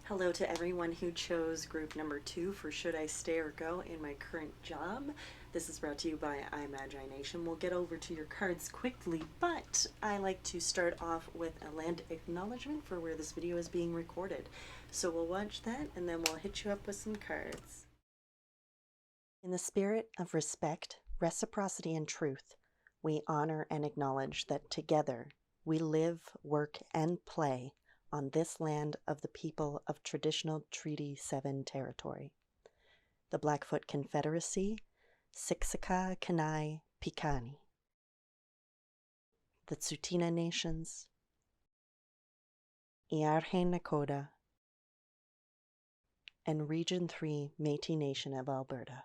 Hello to everyone who chose group number 2 for Should I Stay or Go in My Current Job. This is brought to you by imagination. We'll get over to your cards quickly, but I like to start off with a land acknowledgement for where this video is being recorded. So we'll watch that and then we'll hit you up with some cards. In the spirit of respect, reciprocity, and truth, we honor and acknowledge that together we live, work, and play on this land of the people of traditional Treaty 7 territory. The Blackfoot Confederacy, Siksika Kanai Pikani. The Tsuut'ina Nations, Iarhe Nakoda, and Region 3 Métis Nation of Alberta.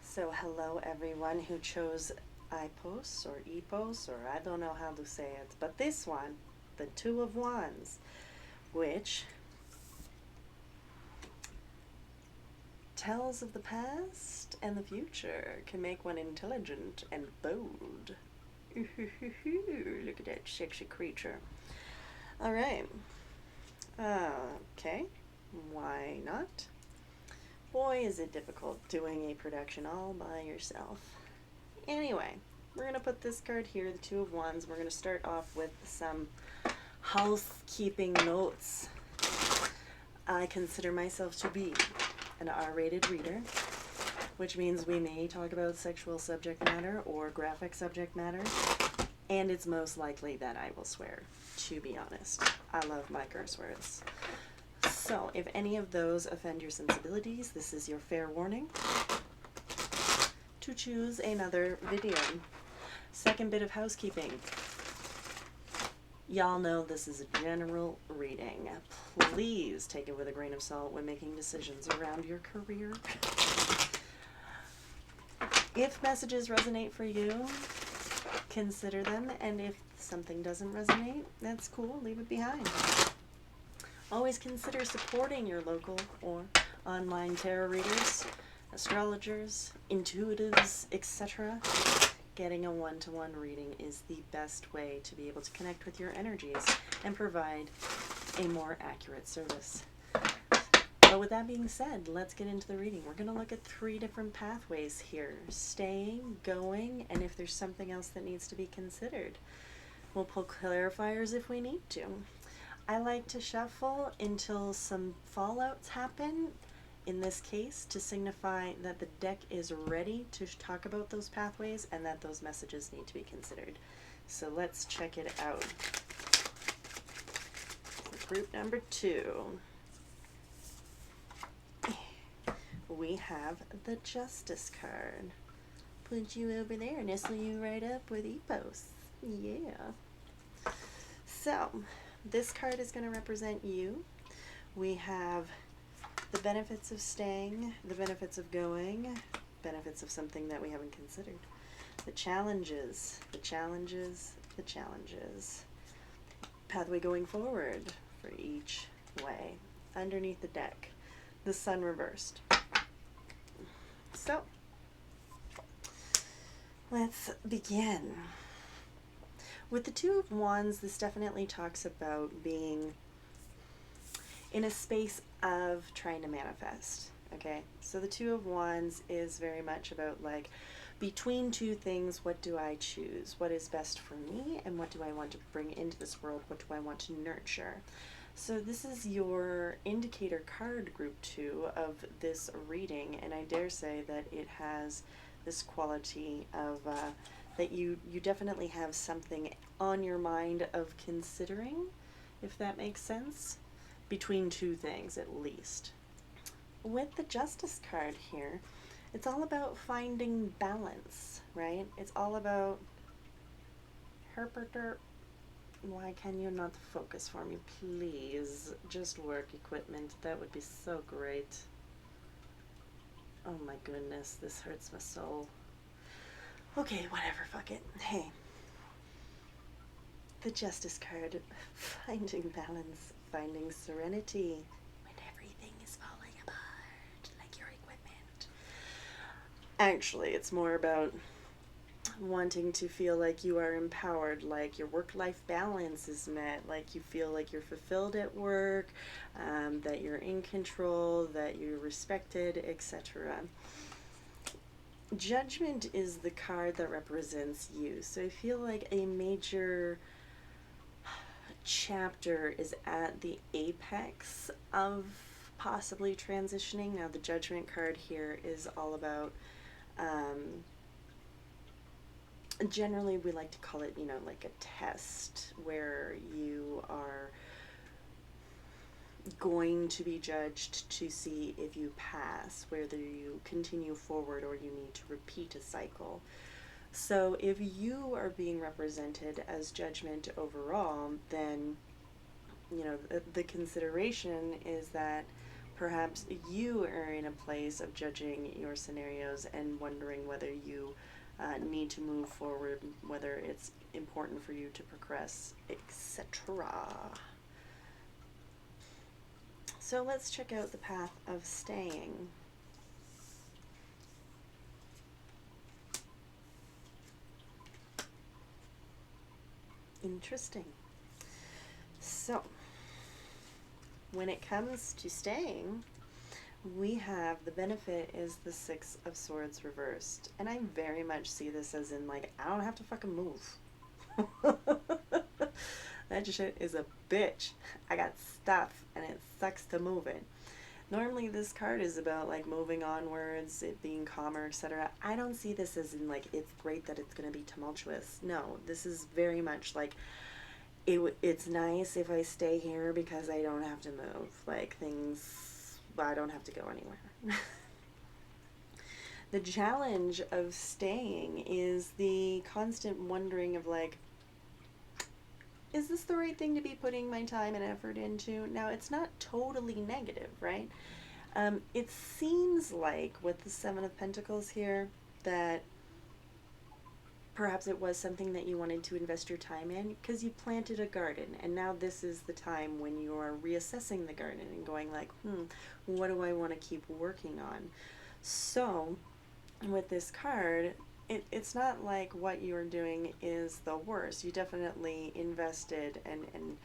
So hello everyone who chose Ipos or Epos, or I don't know how to say it, but this one, the Two of Wands, which tells of the past and the future, can make one intelligent and bold. Look at that sexy creature. All right. Okay. Why not? Boy, is it difficult doing a production all by yourself. Anyway, we're going to put this card here, the Two of Wands. We're going to start off with some housekeeping notes. I consider myself to be an R-rated reader, which means we may talk about sexual subject matter or graphic subject matter, and it's most likely that I will swear, to be honest. I love my curse words. So, if any of those offend your sensibilities, this is your fair warning to choose another video. Second bit of housekeeping. Y'all know this is a general reading. Please take it with a grain of salt when making decisions around your career. If messages resonate for you, consider them, and if something doesn't resonate, that's cool, leave it behind. Always consider supporting your local or online tarot readers, astrologers, intuitives, etc. Getting a one-to-one reading is the best way to be able to connect with your energies and provide a more accurate service. But with that being said, let's get into the reading. We're going to look at 3 different pathways here: staying, going, and if there's something else that needs to be considered. We'll pull clarifiers if we need to. I like to shuffle until some fallouts happen, in this case, to signify that the deck is ready to talk about those pathways and that those messages need to be considered. So let's check it out. Group number 2. We have the Justice card. Put you over there, nestle you right up with Epos. Yeah. So, this card is going to represent you. We have the benefits of staying, the benefits of going, benefits of something that we haven't considered. The challenges, the challenges, the challenges. Pathway going forward for each way. Underneath the deck, the Sun reversed. So, let's begin. With the Two of Wands, this definitely talks about being in a space of trying to manifest, okay? So the Two of Wands is very much about, like, between two things, what do I choose? What is best for me, and what do I want to bring into this world? What do I want to nurture? So this is your indicator card, group 2, of this reading, and I dare say that it has this quality of that you definitely have something on your mind of considering, if that makes sense, between two things at least. With the Justice card here, it's all about finding balance, right? It's all about herperter. Why can you not focus for me, please? Just work equipment, that would be so great. Oh my goodness, this hurts my soul. Okay, whatever, fuck it. Hey. The Justice card. Finding balance, finding serenity when everything is falling apart, like your equipment. Actually, it's more about wanting to feel like you are empowered, like your work-life balance is met, like you feel like you're fulfilled at work, that you're in control, that you're respected, etc. Judgment is the card that represents you. So I feel like a major chapter is at the apex of possibly transitioning. Now the Judgment card here is all about, generally we like to call it, you know, like a test where you are going to be judged to see if you pass, whether you continue forward or you need to repeat a cycle. So if you are being represented as Judgment overall, then, you know, the consideration is that perhaps you are in a place of judging your scenarios and wondering whether you need to move forward, whether it's important for you to progress, etc. So let's check out the path of staying. Interesting. So, when it comes to staying, we have the benefit is the Six of Swords reversed. And I very much see this as in, like, I don't have to fucking move. That shit is a bitch. I got stuff and it sucks to move it. Normally this card is about like moving onwards, it being calmer, etc. I don't see this as in like it's great that it's going to be tumultuous. No, this is very much like it's nice if I stay here because I don't have to move. Like things, I don't have to go anywhere. The challenge of staying is the constant wondering of like, is this the right thing to be putting my time and effort into? Now, it's not totally negative, right? It seems like with the Seven of Pentacles here that perhaps it was something that you wanted to invest your time in because you planted a garden, and now this is the time when you are reassessing the garden and going like, what do I want to keep working on? So with this card, it's not like what you're doing is the worst. You definitely invested and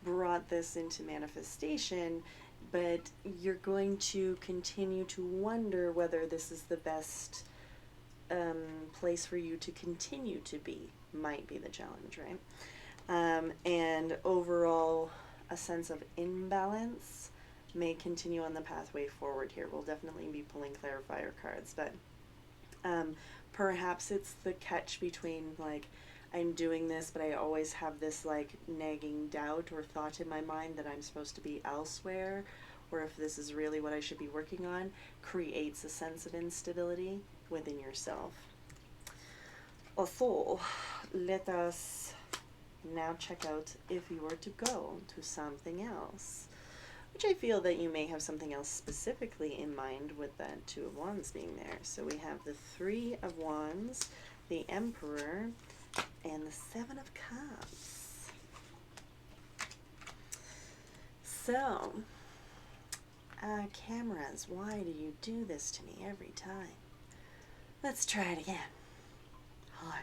brought this into manifestation, but you're going to continue to wonder whether this is the best place for you to continue to be, might be the challenge, right? And overall, a sense of imbalance may continue on the pathway forward here. We'll definitely be pulling clarifier cards, but perhaps it's the catch between like, I'm doing this, but I always have this like nagging doubt or thought in my mind that I'm supposed to be elsewhere, or if this is really what I should be working on, creates a sense of instability within yourself. So, let us now check out if you were to go to something else, which I feel that you may have something else specifically in mind with that Two of Wands being there. So we have the Three of Wands, the Emperor, and the Seven of Cups. So, cameras, why do you do this to me every time? Let's try it again. Hi.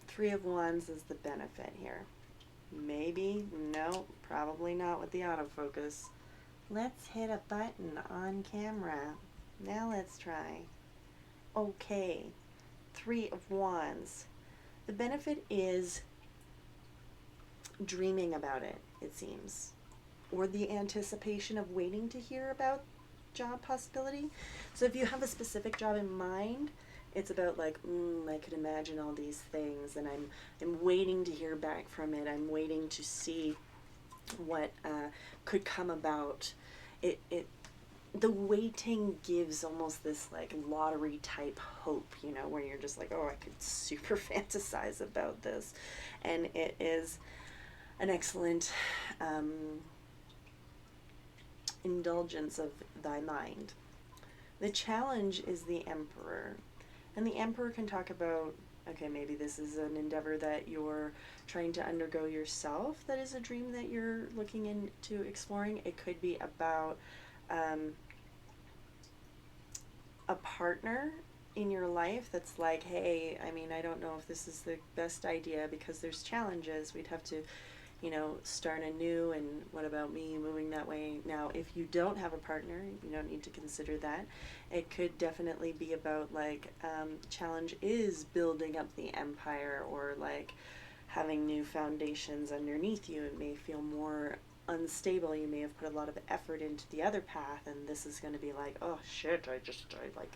Three of Wands is the benefit here. Maybe, no, probably not with the autofocus. Let's hit a button on camera. Now let's try. Okay, Three of Wands. The benefit is dreaming about it, it seems, or the anticipation of waiting to hear about job possibility. So if you have a specific job in mind, it's about like, I could imagine all these things, and I'm waiting to hear back from it. I'm waiting to see what could come about. The waiting gives almost this like lottery type hope, you know, where you're just like, oh, I could super fantasize about this, and it is an excellent indulgence of thy mind. The challenge is the Emperor. And the Emperor can talk about, okay, maybe this is an endeavor that you're trying to undergo yourself, that is a dream that you're looking into exploring. It could be about a partner in your life that's like, hey, I mean, I don't know if this is the best idea because there's challenges. We'd have to, you know, start anew, and what about me moving that way? Now, if you don't have a partner, you don't need to consider that. It could definitely be about, like, challenge is building up the empire, or like having new foundations underneath you. It may feel more unstable. You may have put a lot of effort into the other path, and this is going to be like, oh shit, I like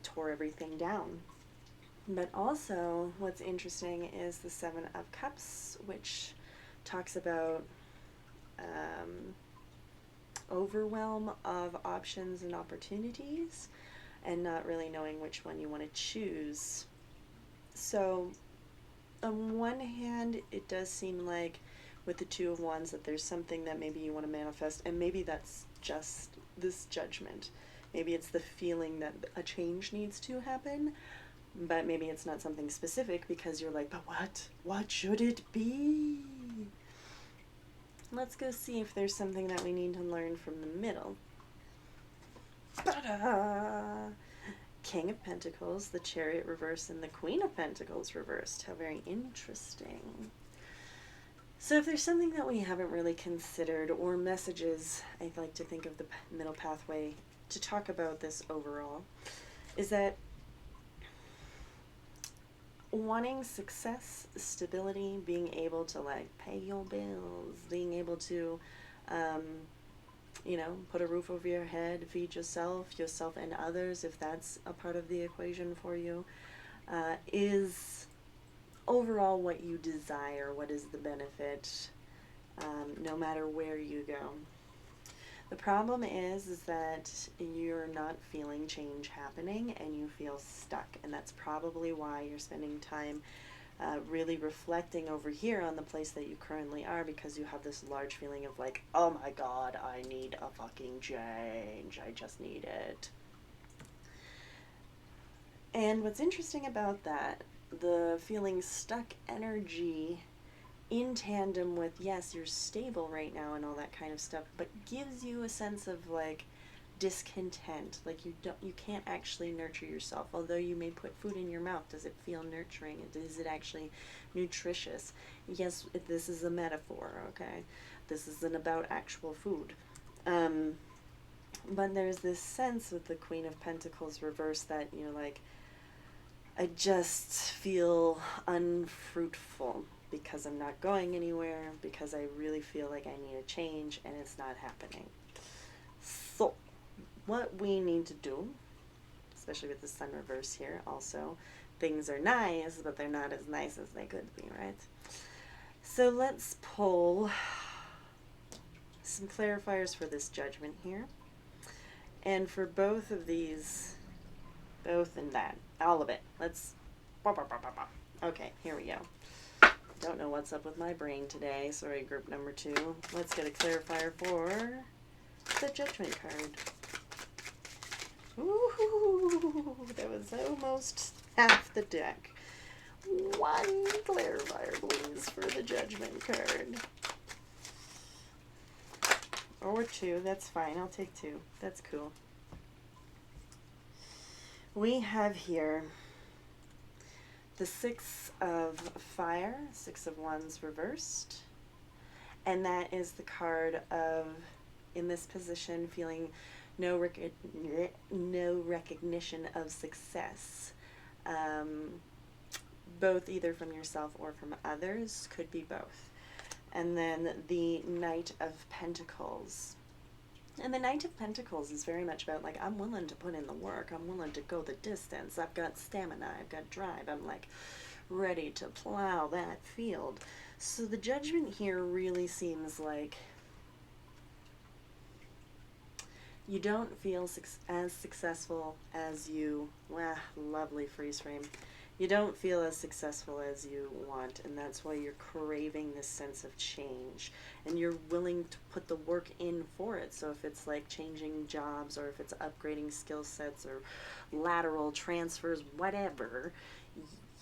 tore everything down. But also, what's interesting is the Seven of Cups, which talks about overwhelm of options and opportunities, and not really knowing which one you want to choose. So, on one hand, it does seem like with the Two of Wands that there's something that maybe you want to manifest, and maybe that's just this Judgment. Maybe it's the feeling that a change needs to happen. But maybe it's not something specific because you're like, but what? What should it be? Let's go see if there's something that we need to learn from the middle. Ta-da! King of Pentacles, the Chariot reversed, and the Queen of Pentacles reversed. How very interesting. So if there's something that we haven't really considered, or messages, I'd like to think of the middle pathway to talk about this overall, is that wanting success, stability, being able to like pay your bills, being able to, you know, put a roof over your head, feed yourself and others, if that's a part of the equation for you, is overall what you desire, what is the benefit, no matter where you go. The problem is that you're not feeling change happening and you feel stuck, and that's probably why you're spending time really reflecting over here on the place that you currently are, because you have this large feeling of like, oh my god, I need a fucking change, I just need it. And what's interesting about that, the feeling stuck energy in tandem with, yes, you're stable right now and all that kind of stuff, but gives you a sense of like discontent, like you can't actually nurture yourself. Although you may put food in your mouth, does it feel nurturing? Is it actually nutritious? Yes, this is a metaphor, okay? This isn't about actual food. But there's this sense with the Queen of Pentacles reversed that you're like, I just feel unfruitful because I'm not going anywhere, because I really feel like I need a change and it's not happening. So what we need to do, especially with the Sun reverse here also, things are nice, but they're not as nice as they could be, right? So let's pull some clarifiers for this Judgment here. And for both of these, both and that, all of it. Let's, okay, here we go. Don't know what's up with my brain today. Sorry, group number 2. Let's get a clarifier for the Judgment card. Ooh, that was almost half the deck. One clarifier, please, for the Judgment card. Or 2, that's fine. I'll take 2. That's cool. We have here the Six of Fire, Six of Wands reversed, and that is the card of, in this position, feeling no recognition of success, both either from yourself or from others, could be both. And then the Knight of Pentacles. And the Knight of Pentacles is very much about like, I'm willing to put in the work, I'm willing to go the distance, I've got stamina, I've got drive, I'm like ready to plow that field. So the Judgment here really seems like you don't feel as successful as you, lovely freeze frame. You don't feel as successful as you want, and that's why you're craving this sense of change, and you're willing to put the work in for it. So if it's like changing jobs, or if it's upgrading skill sets, or lateral transfers, whatever,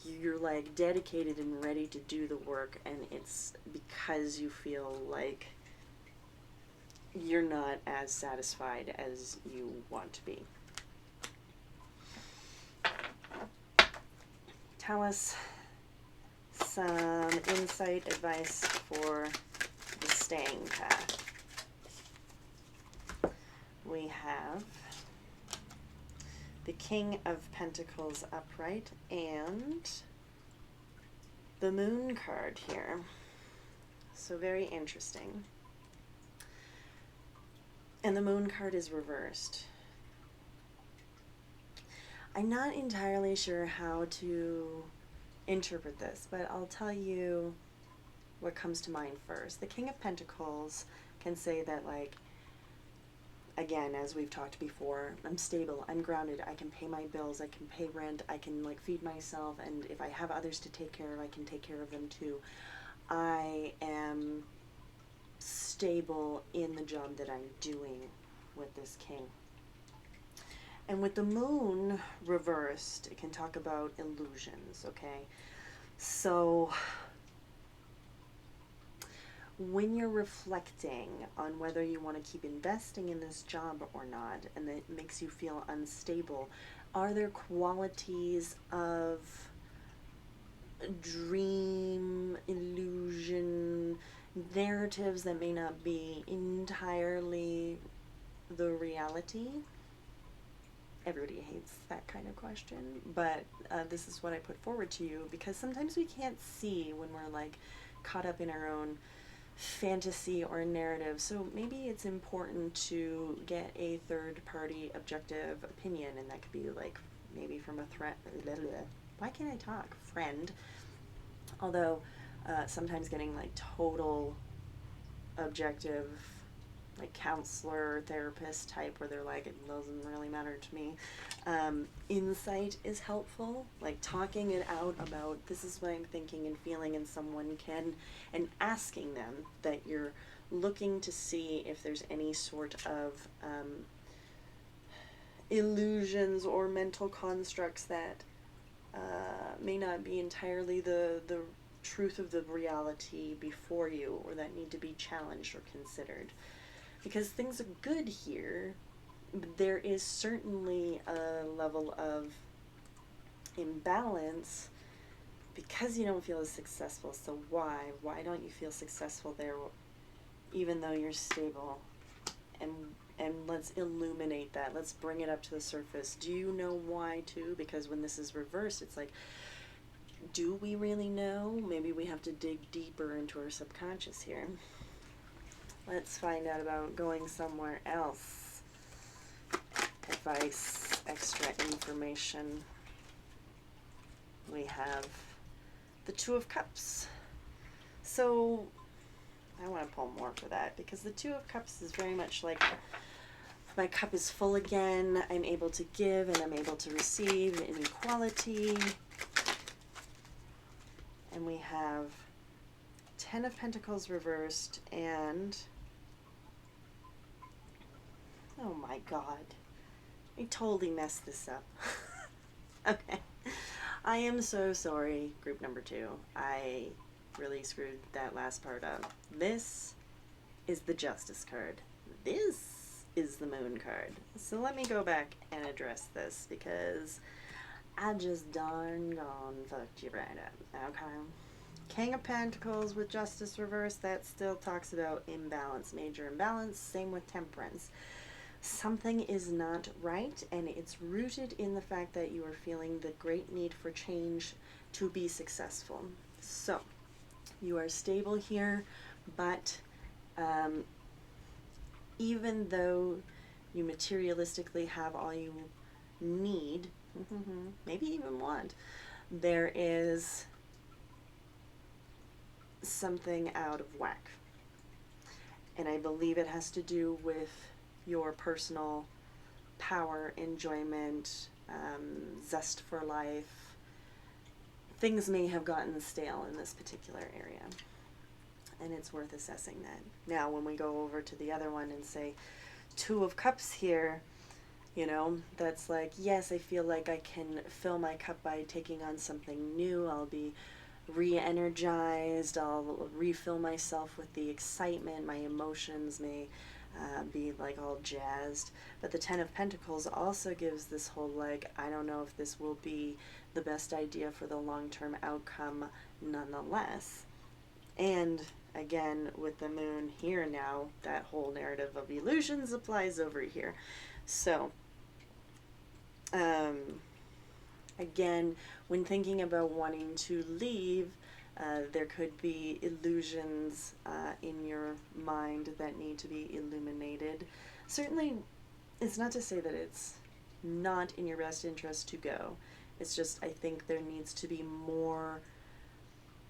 you're like dedicated and ready to do the work, and it's because you feel like you're not as satisfied as you want to be. tell us some insight, advice for the staying path. We have the King of Pentacles upright and the Moon card here. So very interesting. And the Moon card is reversed. I'm not entirely sure how to interpret this, but I'll tell you what comes to mind first. The King of Pentacles can say that, like, again, as we've talked before, I'm stable, I'm grounded, I can pay my bills, I can pay rent, I can, like, feed myself, and if I have others to take care of, I can take care of them too. I am stable in the job that I'm doing with this King. And with the Moon reversed, it can talk about illusions, okay? So when you're reflecting on whether you want to keep investing in this job or not, and it makes you feel unstable, are there qualities of dream, illusion, narratives that may not be entirely the reality? Everybody hates that kind of question, but this is what I put forward to you, because sometimes we can't see when we're, like, caught up in our own fantasy or narrative. So maybe it's important to get a third-party objective opinion, and that could be, like, maybe from a why can't I talk? Friend. Although sometimes getting, like, total objective, like, counselor, therapist type, where they're like, it doesn't really matter to me. Insight is helpful, like talking it out about, this is what I'm thinking and feeling, and someone can, and asking them that you're looking to see if there's any sort of illusions or mental constructs that may not be entirely the truth of the reality before you, or that need to be challenged or considered. Because things are good here, but there is certainly a level of imbalance because you don't feel as successful. So why? Why don't you feel successful there even though you're stable? And let's illuminate that. Let's bring it up to the surface. Do you know why too? Because when this is reversed, it's like, do we really know? Maybe we have to dig deeper into our subconscious here. Let's find out about going somewhere else. Advice, extra information. We have the Two of Cups. So I want to pull more for that, because the Two of Cups is very much like, my cup is full again, I'm able to give and I'm able to receive in equality. And we have Ten of Pentacles reversed and, oh my god, I totally messed this up. Okay, I am so sorry, group number 2. I really screwed that last part up. This is the Justice card. This is the Moon card. So let me go back and address this, because I just darn gone fucked you right up. Okay. King of Pentacles with Justice reversed, that still talks about imbalance, major imbalance. Same with Temperance. Something is not right, and it's rooted in the fact that you are feeling the great need for change to be successful. So, you are stable here, but even though you materialistically have all you need, maybe even want, there is something out of whack. And I believe it has to do with your personal power, enjoyment, zest for life. Things may have gotten stale in this particular area, and it's worth assessing that. Now, when we go over to the other one and say Two of Cups here, you know, that's like, yes, I feel like I can fill my cup by taking on something new. I'll be re-energized. I'll refill myself with the excitement. My emotions may be like all jazzed. But the Ten of Pentacles also gives this whole like, I don't know if this will be the best idea for the long-term outcome nonetheless. And again, with the moon here now, that whole narrative of illusions applies over here. So, again, when thinking about wanting to leave, there could be illusions in your mind that need to be illuminated. Certainly, it's not to say that it's not in your best interest to go. It's just, I think there needs to be more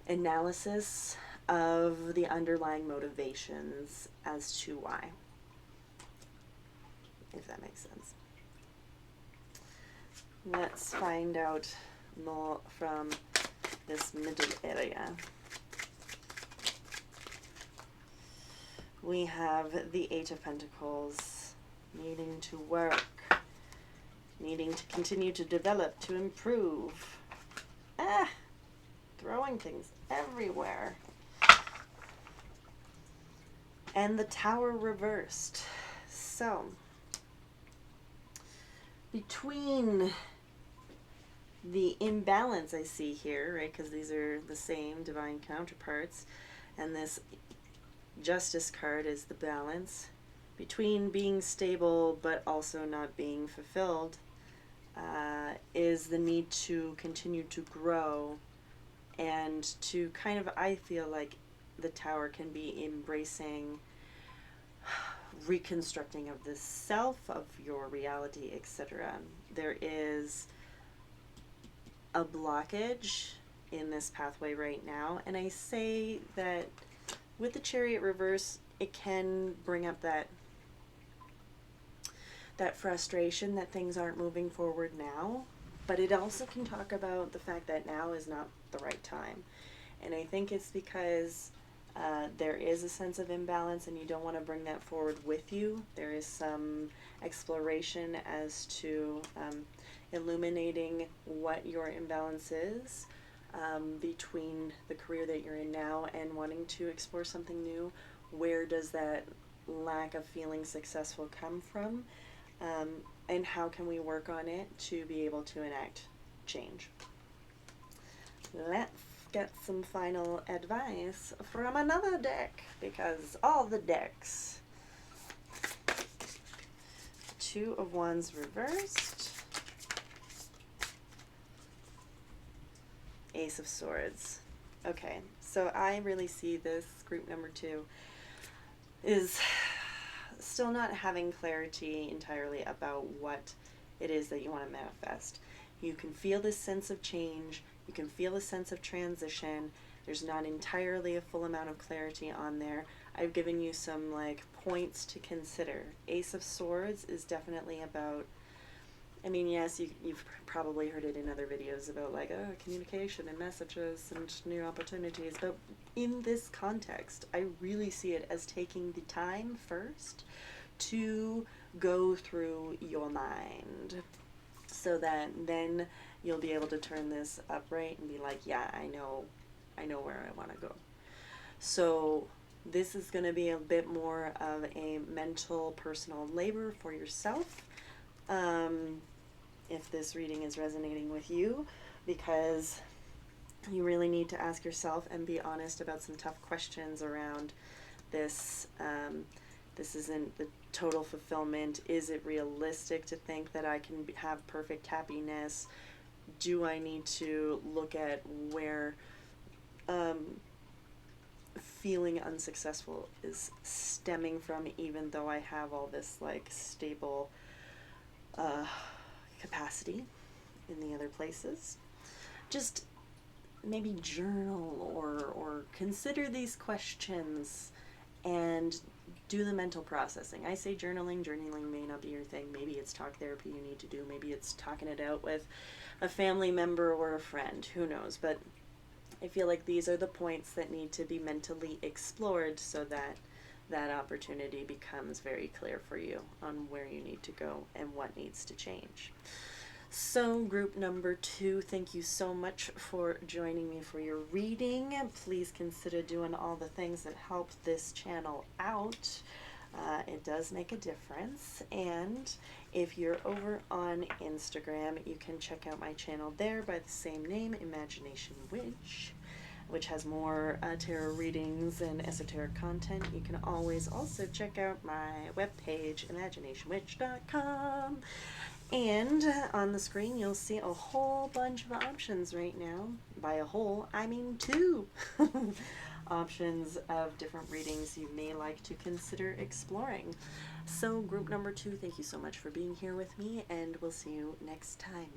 analysis of the underlying motivations as to why, if that makes sense. Let's find out more from this middle area. We have the Eight of Pentacles, needing to work, needing to continue to develop, to improve. Throwing things everywhere. And the Tower reversed. So, between the imbalance I see here, right, because these are the same divine counterparts, and this Justice card is the balance between being stable but also not being fulfilled, is the need to continue to grow and to kind of, I feel like the Tower can be embracing reconstructing of the self, of your reality, etc. There is a blockage in this pathway right now, and I say that with the Chariot reverse, it can bring up that frustration that things aren't moving forward now, but it also can talk about the fact that now is not the right time. And I think it's because there is a sense of imbalance and you don't want to bring that forward with you. There is some exploration as to illuminating what your imbalance is between the career that you're in now and wanting to explore something new. Where does that lack of feeling successful come from? And how can we work on it to be able to enact change? Let's get some final advice from another deck, because all the decks. Two of Wands reversed. Ace of Swords. Okay, so I really see this group number 2 is still not having clarity entirely about what it is that you want to manifest. You can feel this sense of change. You can feel a sense of transition. There's not entirely a full amount of clarity on there. I've given you some like points to consider. Ace of Swords is definitely about, I mean, yes, you've probably heard it in other videos about like, communication and messages and new opportunities, but in this context, I really see it as taking the time first to go through your mind so that then you'll be able to turn this upright and be like, yeah, I know where I want to go. So this is going to be a bit more of a mental, personal labor for yourself. If this reading is resonating with you, because you really need to ask yourself and be honest about some tough questions around this. This isn't the total fulfillment. Is it realistic to think that I can have perfect happiness? Do I need to look at where feeling unsuccessful is stemming from, even though I have all this like stable capacity in the other places? Just maybe journal or consider these questions and do the mental processing. I say journaling may not be your thing. Maybe it's talk therapy you need to do. Maybe it's talking it out with a family member or a friend. Who knows? But I feel like these are the points that need to be mentally explored so that that opportunity becomes very clear for you on where you need to go and what needs to change. So group number 2, thank you so much for joining me for your reading. Please consider doing all the things that help this channel out. It does make a difference. And if you're over on Instagram, you can check out my channel there by the same name, Imagination Witch, which has more tarot readings and esoteric content. You can always also check out my webpage, imaginationwitch.com. And on the screen, you'll see a whole bunch of options right now. By a whole, I mean 2 options of different readings you may like to consider exploring. So group number 2, thank you so much for being here with me, and we'll see you next time.